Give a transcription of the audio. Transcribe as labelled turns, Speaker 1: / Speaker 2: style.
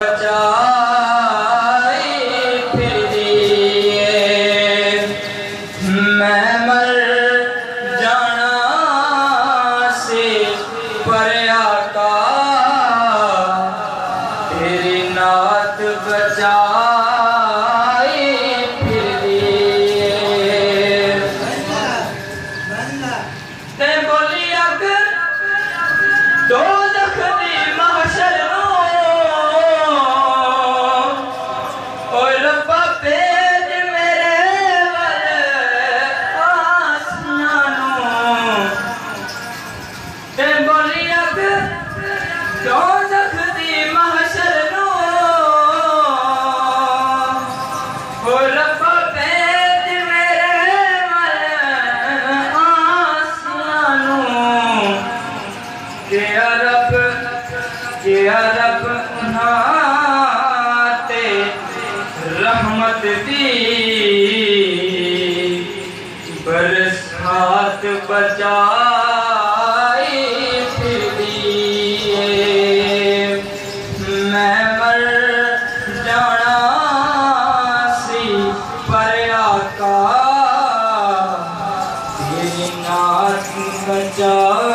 Speaker 1: बचाई फिर दिए मैं मर जाना से पर आका तेरी नात बचाई फिर दिए ते बोली अगर दो दखनी महशर रब उन्हाते रहमत दी बरसात बचाई फिर दिए मैं मर जाना सी पर आका तेरी नात बचा